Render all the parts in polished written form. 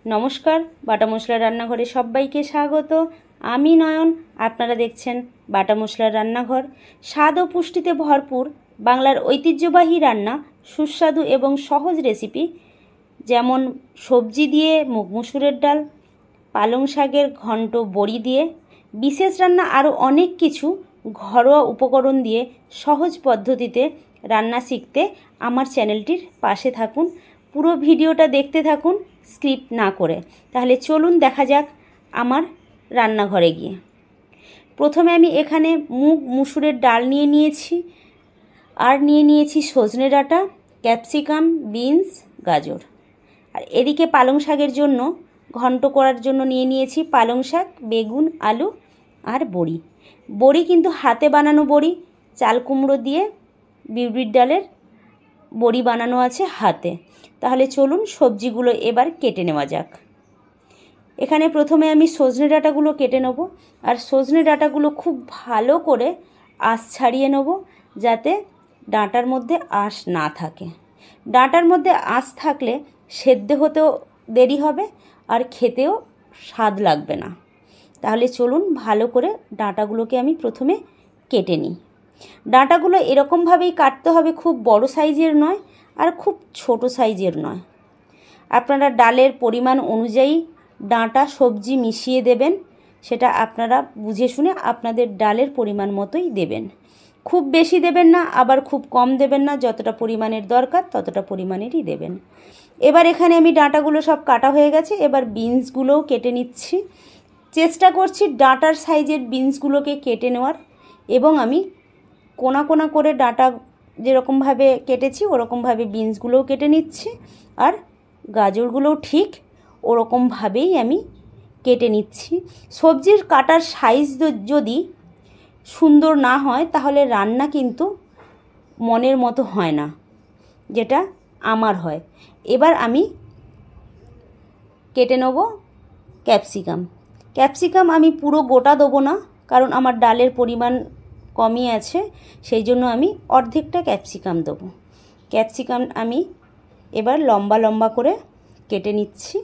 নমস্কার, বাটা মশলা রান্নাঘরে সবাইকে স্বাগত। আমি নয়ন, আপনারা দেখছেন বাটা মশলার রান্নাঘর। স্বাদ ও পুষ্টিতে ভরপুর বাংলার ঐতিহ্যবাহী রান্না, সুস্বাদু এবং সহজ রেসিপি, যেমন সবজি দিয়ে মুগ মুসুরের ডাল, পালং শাকের ঘন্ট বড়ি দিয়ে, বিশেষ রান্না আরও অনেক কিছু ঘরোয়া উপকরণ দিয়ে সহজ পদ্ধতিতে রান্না শিখতে আমার চ্যানেলটির পাশে থাকুন। পুরো ভিডিওটা দেখতে থাকুন স্কিপ না করে। তাহলে চলুন দেখা যাক আমার রান্নাঘরে গিয়ে। প্রথমে আমি এখানে মুগ মুসুরের ডাল নিয়ে নিয়েছি, আর নিয়ে নিয়েছি সজনে ডাঁটা, ক্যাপসিকাম, বিনস, গাজর। আর এদিকে পালং শাকের জন্য ঘন্ট করার জন্য নিয়ে নিয়েছি পালং শাক, বেগুন, আলু আর বড়ি। বড়ি কিন্তু হাতে বানানো বড়ি, চাল কুমড়ো দিয়ে বিউলির ডালের বড়ি বানানো আছে হাতে। তাহলে চলুন সবজিগুলো এবার কেটে নেওয়া যাক। এখানে প্রথমে আমি সজনে ডাঁটাগুলো কেটে নেব, আর সজনে ডাঁটাগুলো খুব ভালো করে আঁশ ছাড়িয়ে নেব, যাতে ডাঁটার মধ্যে আঁশ না থাকে। ডাঁটার মধ্যে আঁশ থাকলে সেদ্ধ হতেও দেরি হবে আর খেতেও স্বাদ লাগবে না। তাহলে চলুন ভালো করে ডাঁটাগুলোকে আমি প্রথমে কেটে নিই। ডাঁটাগুলো এরকমভাবেই কাটতে হবে, খুব বড় সাইজের নয় আর খুব ছোট সাইজের নয়। আপনারা ডালের পরিমাণ অনুযায়ী ডাঁটা সবজি মিশিয়ে দেবেন, সেটা আপনারা বুঝে শুনে আপনাদের ডালের পরিমাণ মতোই দেবেন। খুব বেশি দেবেন না, আবার খুব কম দেবেন না, যতটা পরিমাণের দরকার ততটা পরিমাণেরই দেবেন। এবার এখানে আমি ডাঁটাগুলো সব কাটা হয়ে গেছে, এবার বিনসগুলোও কেটে নিচ্ছি। চেষ্টা করছি ডাঁটার সাইজের বিনসগুলোকে কেটে নেওয়ার, এবং আমি কোনা কোনা করে ডাঁটা যেরকমভাবে কেটেছি ওরকমভাবে বিনসগুলোও কেটে নিচ্ছি, আর গাজরগুলোও ঠিক ওরকমভাবেই আমি কেটে নিচ্ছি। সবজির কাটার সাইজ যদি সুন্দর না হয় তাহলে রান্না কিন্তু মনের মতো হয় না, যেটা আমার হয়। এবার আমি কেটে নেব ক্যাপসিকাম। ক্যাপসিকাম আমি পুরো গোটা দেবো না, কারণ আমার ডালের পরিমাণ কমই আছে, সেই জন্য আমি অর্ধেকটা ক্যাপসিকাম দেবো। ক্যাপসিকাম আমি এবার লম্বা লম্বা করে কেটে নিচ্ছি।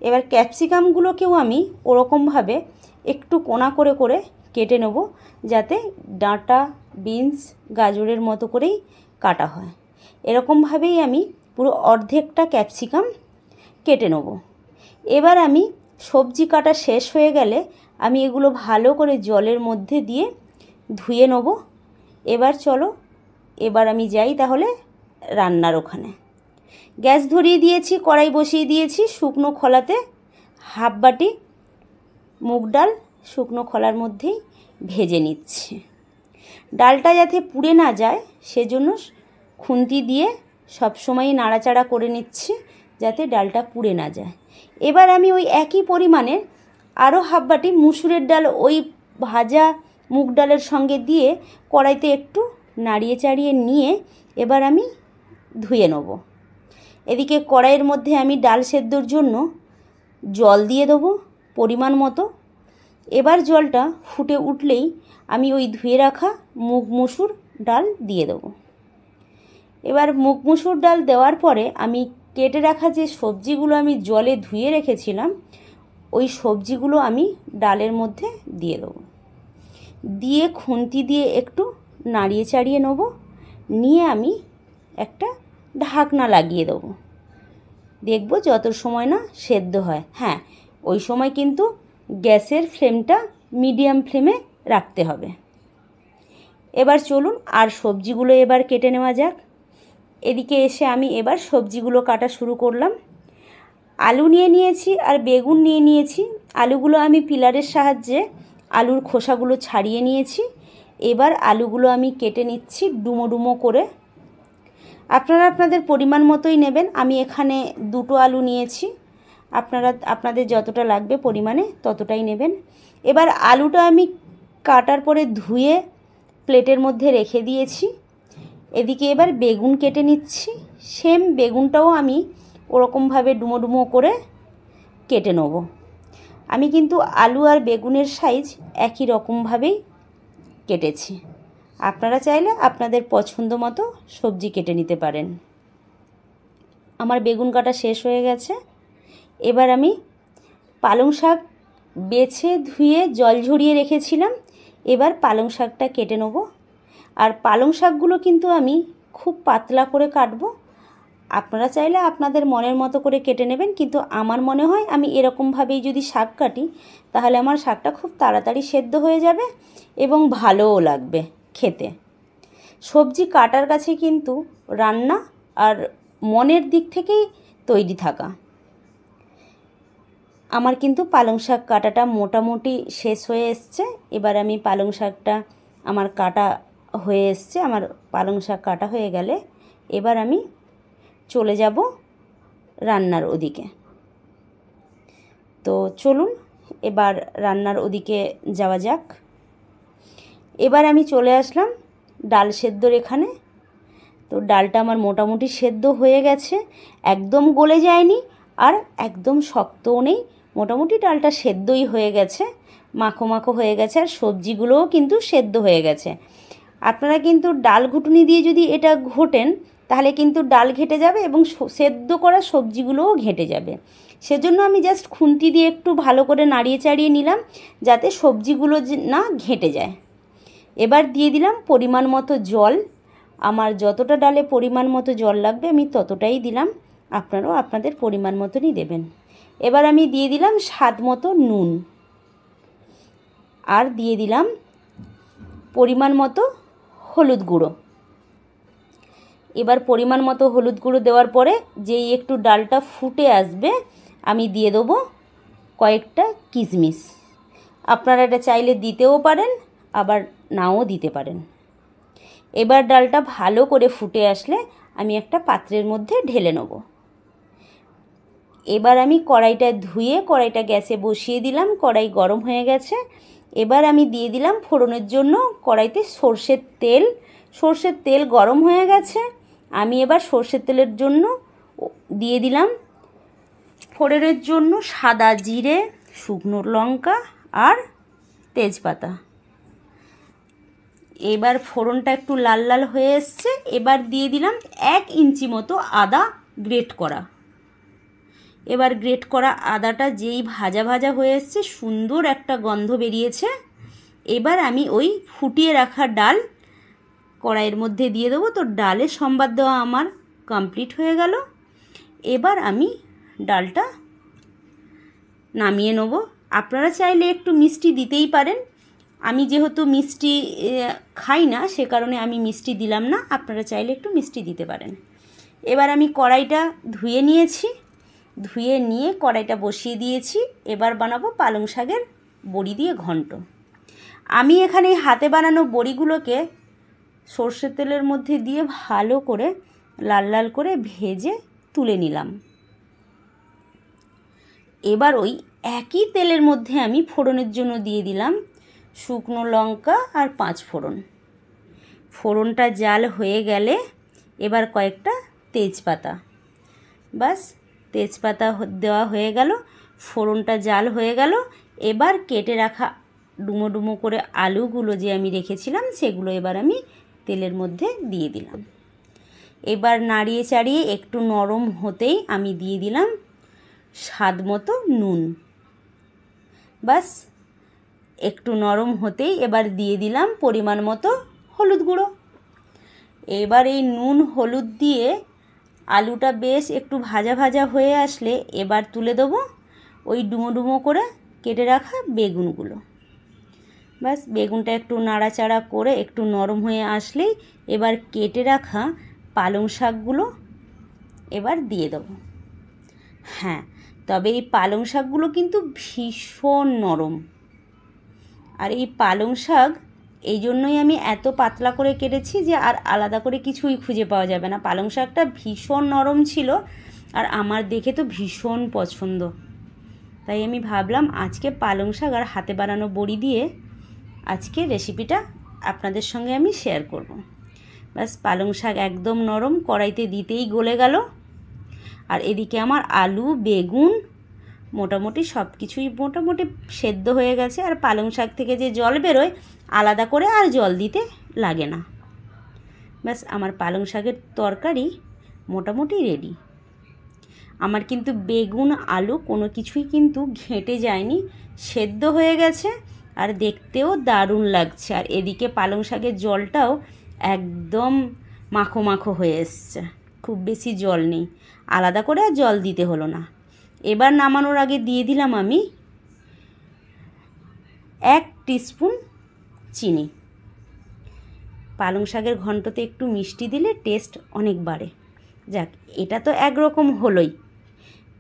এবার ক্যাপসিকামগুলোকেও আমি ওরকমভাবে একটু কোনা করে করে কেটে নেব, যাতে ডাঁটা, বিনস, গাজরের মতো করেই কাটা হয়। এরকমভাবেই আমি পুরো অর্ধেকটা ক্যাপসিকাম কেটে নেব। এবার আমি সবজি কাটা শেষ হয়ে গেলে আমি এগুলো ভালো করে জলের মধ্যে দিয়ে ধুয়ে নেব। এবার চলো, এবার আমি যাই তাহলে রান্নার ওখানে। গ্যাস ধরিয়ে দিয়েছি, কড়াই বসিয়ে দিয়েছি। শুকনো খোলাতে হাফ বাটি মুগ ডাল শুকনো খোলার মধ্যেই ভেজে নিচ্ছি। ডালটা যাতে পুড়ে না যায় সেজন্য খুন্তি দিয়ে সবসময় নাড়াচাড়া করে নিচ্ছি, যাতে ডালটা পুড়ে না যায়। এবার আমি ওই একই পরিমাণে আরও হাফ বাটি মুসুরের ডাল ওই ভাজা মুগ ডালের সঙ্গে দিয়ে কড়াইতে একটু নাড়িয়ে চাড়িয়ে নিয়ে এবার আমি ধুয়ে নেব। এদিকে কড়াইয়ের মধ্যে আমি ডাল সেদ্ধর জন্য জল দিয়ে দেবো পরিমাণ মতো। এবার জলটা ফুটে উঠলেই আমি ওই ধুয়ে রাখা মুগ মুসুর ডাল দিয়ে দেবো। এবার মুগ মুসুর ডাল দেওয়ার পরে আমি কেটে রাখা যে সবজিগুলো আমি জলে ধুয়ে রেখেছিলাম ওই সবজিগুলো আমি ডালের মধ্যে দিয়ে দেবো। দিয়ে খুন্তি দিয়ে একটু নাড়িয়ে চাড়িয়ে নেব, নিয়ে আমি একটা ঢাকনা লাগিয়ে দেবো। দেখব যত সময় না সেদ্ধ হয়। হ্যাঁ, ওই সময় কিন্তু গ্যাসের ফ্লেমটা মিডিয়াম ফ্লেমে রাখতে হবে। এবার চলুন আর সবজিগুলো এবার কেটে নেওয়া যাক। এদিকে এসে আমি এবার সবজিগুলো কাটা শুরু করলাম। আলু নিয়ে নিয়েছি আর বেগুন নিয়ে নিয়েছি। আলুগুলো আমি পিলারের সাহায্যে আলুর খোসাগুলো ছাড়িয়ে নিয়েছি। এবার আলুগুলো আমি কেটে নিচ্ছি ডুমো ডুমো করে। আপনারা আপনাদের পরিমাণ মতোই নেবেন। আমি এখানে দুটো আলু নিয়েছি, আপনারা আপনাদের যতটা লাগবে পরিমাণে ততটাই নেবেন। এবার আলুটা আমি কাটার পরে ধুয়ে প্লেটের মধ্যে রেখে দিয়েছি। এদিকে এবার বেগুন কেটে নিচ্ছি। সেম বেগুনটাও আমি ওরকমভাবে ডুমো ডুমো করে কেটে নেব। আমি কিন্তু আলু আর বেগুনের সাইজ একই রকমভাবেই কেটেছি। আপনারা চাইলে আপনাদের পছন্দ মতো সবজি কেটে নিতে পারেন। আমার বেগুন কাটা শেষ হয়ে গেছে। এবার আমি পালং শাক বেছে ধুয়ে জল ঝরিয়ে রেখেছিলাম। এবার পালং শাকটা কেটে নেব। আর পালং শাকগুলো কিন্তু আমি খুব পাতলা করে কাটবো। আপনারা চাইলে আপনাদের মনের মতো করে কেটে নেবেন, কিন্তু আমার মনে হয় আমি এরকমভাবেই যদি শাক কাটি তাহলে আমার শাকটা খুব তাড়াতাড়ি সেদ্ধ হয়ে যাবে এবং ভালোও লাগবে খেতে। সবজি কাটার কাছে কিন্তু রান্না আর মনের দিক থেকেই তৈরি থাকা। আমার কিন্তু পালং শাক কাটাটা মোটামুটি শেষ হয়ে এসছে। এবার আমি পালং শাকটা আমার কাটা হয়ে এসছে। আমার পালং শাক কাটা হয়ে গেলে এবার আমি চলে যাব রান্নার ওদিকে। তো চলুন এবার রান্নার ওদিকে যাওয়া যাক। এবার আমি চলে আসলাম ডাল সেদ্ধর এখানে। তো ডালটা আমার মোটামুটি সেদ্ধ হয়ে গেছে, একদম গলে যায়নি আর একদম শক্তও নেই, মোটামুটি ডালটা সেদ্ধই হয়ে গেছে, মাখো মাখো হয়ে গেছে, আর সবজিগুলোও কিন্তু সেদ্ধ হয়ে গেছে। আপনারা কিন্তু ডাল ঘুটুনি দিয়ে যদি এটা ঘোটেন তাহলে কিন্তু ডাল ঘেটে যাবে এবং সেদ্ধ করা সবজিগুলোও ঘেটে যাবে। সেজন্য আমি জাস্ট খুন্তি দিয়ে একটু ভালো করে নাড়িয়ে চাড়িয়ে নিলাম যাতে সবজিগুলো না ঘেটে যায়। এবার দিয়ে দিলাম পরিমাণ মতো জল। আমার যতটা ডালে পরিমাণ মতো জল লাগবে আমি ততটাই দিলাম, আপনারাও আপনাদের পরিমাণ মতনই দেবেন। এবার আমি দিয়ে দিলাম স্বাদ মতো নুন, আর দিয়ে দিলাম পরিমাণ মতো হলুদ গুঁড়ো। এবার পরিমাণ মতো হলুদ গুঁড়ো দেওয়ার পরে যেই একটু ডালটা ফুটে আসবে আমি দিয়ে দেবো কয়েকটা কিশমিশ। আপনারা এটা চাইলে দিতেও পারেন, আবার নাও দিতে পারেন। এবার ডালটা ভালো করে ফুটে আসলে আমি একটা পাত্রের মধ্যে ঢেলে নেব। এবার আমি কড়াইটা ধুয়ে কড়াইটা গ্যাসে বসিয়ে দিলাম। কড়াই গরম হয়ে গেছে। এবার আমি দিয়ে দিলাম ফোড়নের জন্য কড়াইতে সর্ষের তেল। সর্ষের তেল গরম হয়ে গেছে। আমি এবার সর্ষের তেলের জন্য দিয়ে দিলাম ফোড়নের জন্য সাদা জিরে, শুকনো লঙ্কা আর তেজপাতা। এবার ফোড়নটা একটু লাল লাল হয়ে এসছে। এবার দিয়ে দিলাম 1 ইঞ্চি মতো আদা গ্রেট করা। এবার গ্রেট করা আদাটা যেই ভাজা ভাজা হয়ে এসছে, সুন্দর একটা গন্ধ বেরিয়েছে। এবার আমি ওই ফুটিয়ে রাখা ডাল কড়াইয়ের মধ্যে দিয়ে দেবো। তো ডালের সম্বাদ দেওয়া আমার কমপ্লিট হয়ে গেল। এবার আমি ডালটা নামিয়ে নেব। আপনারা চাইলে একটু মিষ্টি দিতেই পারেন। আমি যেহেতু মিষ্টি খাই না সে কারণে আমি মিষ্টি দিলাম না, আপনারা চাইলে একটু মিষ্টি দিতে পারেন। এবার আমি কড়াইটা ধুয়ে নিয়েছি, ধুয়ে নিয়ে কড়াইটা বসিয়ে দিয়েছি। এবার বানাবো পালং শাকের বড়ি দিয়ে ঘন্ট। আমি এখানে হাতে বানানো বড়িগুলোকে সর্ষের তেলের মধ্যে দিয়ে ভালো করে লাল লাল করে ভেজে তুলে নিলাম। এবার ওই একই তেলের মধ্যে আমি ফোড়নের জন্য দিয়ে দিলাম শুকনো লঙ্কা আর 5 ফোড়ন। ফোড়নটা জাল হয়ে গেলে এবার কয়েকটা তেজপাতা, বাস তেজপাতা দেওয়া হয়ে গেল। ফোড়নটা জাল হয়ে গেল। এবার কেটে রাখা ডুমো ডুমো করে আলুগুলো যে আমি রেখেছিলাম সেগুলো এবার আমি তেলের মধ্যে দিয়ে দিলাম। এবার নাড়িয়ে চাড়িয়ে একটু নরম হতেই আমি দিয়ে দিলাম স্বাদ মতো নুন। বাস একটু নরম হতেই এবার দিয়ে দিলাম পরিমাণ মতো হলুদ গুঁড়ো। এবার এই নুন হলুদ দিয়ে আলুটা বেশ একটু ভাজা ভাজা হয়ে আসলে এবার তুলে দেবো ওই ডুমো ডুমো করে কেটে রাখা বেগুনগুলো। বাস বেগুনটা একটু নাড়াচাড়া করে একটু নরম হয়ে আসলেই এবার কেটে রাখা পালং শাকগুলো এবার দিয়ে দেবো। হ্যাঁ, তবে এই পালং শাকগুলো কিন্তু ভীষণ নরম। আর এই পালং শাক এই জন্যই আমি এত পাতলা করে কেটেছি যে আর আলাদা করে কিছুই খুঁজে পাওয়া যাবে না। পালং শাকটা ভীষণ নরম ছিল আর আমার দেখে তো ভীষণ পছন্দ, তাই আমি ভাবলাম আজকে পালং শাক আর হাতে বানানো বড়ি দিয়ে আজকে রেসিপিটা আপনাদের সঙ্গে আমি শেয়ার করব। ব্যাস পালং শাক একদম নরম, কড়াইতে দিতেই গলে গেল। আর এদিকে আমার আলু বেগুন মোটামুটি সব কিছুই মোটামুটি সেদ্ধ হয়ে গেছে। আর পালং শাক থেকে যে জল বেরোয় আলাদা করে আর জল দিতে লাগে না। ব্যাস আমার পালং শাকের তরকারি মোটামুটি রেডি। আমার কিন্তু বেগুন আলু কোনো কিছুই কিন্তু ঘেঁটে যায়নি, সেদ্ধ হয়ে গেছে আর দেখতেও দারুণ লাগছে। আর এদিকে পালং শাকের জলটাও একদম মাখো মাখো হয়ে এসছে, খুব বেশি জল নেই, আলাদা করে আর জল দিতে হলো না। এবার নামানোর আগে দিয়ে দিলাম আমি 1 টিস্পুন চিনি। পালং শাকের ঘন্টতে একটু মিষ্টি দিলে টেস্ট অনেক বাড়ে। যাক, এটা তো একরকম হলোই।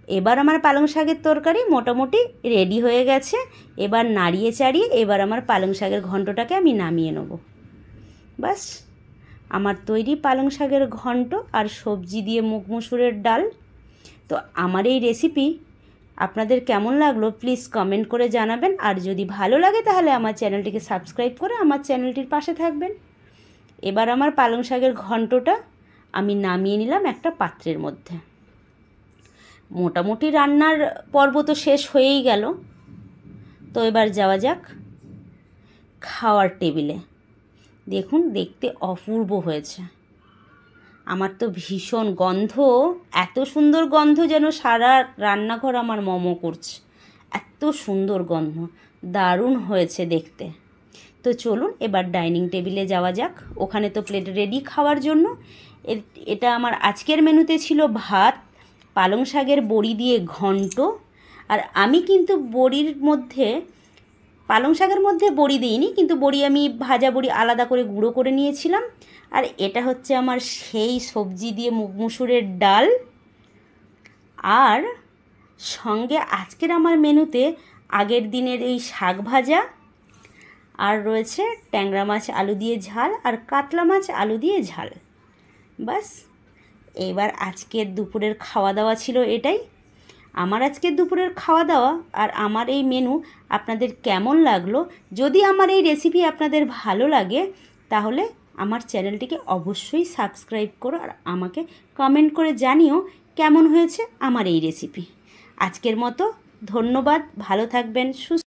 এবার আমার পালং শাকের তরকারি মোটামুটি রেডি হয়ে গেছে। এবার নাড়িয়ে চাড়িয়ে এবার আমার পালং শাকের ঘন্টটাকে আমি নামিয়ে নেব। বাস, আমার তৈরি পালং শাকের ঘন্ট আর সবজি দিয়ে মুগ মসুরের ডাল। তো আমার এই রেসিপি আপনাদের কেমন লাগলো প্লিজ কমেন্ট করে জানাবেন। আর যদি ভালো লাগে তাহলে আমার চ্যানেলটিকে সাবস্ক্রাইব করে আমার চ্যানেলটির পাশে থাকবেন। এবার আমার পালং শাকের ঘন্টটা আমি নামিয়ে নিলাম একটা পাত্রের মধ্যে। মোটামুটি রান্নার পর্ব তো শেষ হয়েই গেল। তো এবার যাওয়া যাক খাওয়ার টেবিলে। দেখুন, দেখতে অপূর্ব হয়েছে। আমার তো ভীষণ গন্ধ, এত সুন্দর গন্ধ যেন সারা রান্নাঘর আমার মমো করছে, এত সুন্দর গন্ধ, দারুণ হয়েছে দেখতে। তো চলুন এবার ডাইনিং টেবিলে যাওয়া যাক। ওখানে তো প্লেট রেডি খাওয়ার জন্য। এটা আমার আজকের মেনুতে ছিল ভাত, পালং শাকের বড়ি দিয়ে ঘন্ট। আর আমি কিন্তু পালং শাকের মধ্যে বড়ি দিইনি, কিন্তু বড়ি আমি ভাজা বড়ি আলাদা করে গুঁড়ো করে নিয়েছিলাম। আর এটা হচ্ছে আমার সেই সবজি দিয়ে মুগ মসুরের ডাল। আর সঙ্গে আজকের আমার মেনুতে আগের দিনের এই শাক ভাজা, আর রয়েছে ট্যাংরা মাছ আলু দিয়ে ঝাল আর কাতলা মাছ আলু দিয়ে ঝাল। বাস, এবার আজকের দুপুরের খাওয়া দাওয়া ছিল এটাই। আমার আজকের দুপুরের খাওয়া দাওয়া আর আমার এই মেনু আপনাদের কেমন লাগলো? যদি আমার এই রেসিপি আপনাদের ভালো লাগে তাহলে আমার চ্যানেলটিকে অবশ্যই সাবস্ক্রাইব করো আর আমাকে কমেন্ট করে জানিও কেমন হয়েছে আমার এই রেসিপি। আজকের মতো ধন্যবাদ, ভালো থাকবেন, সুস্থ।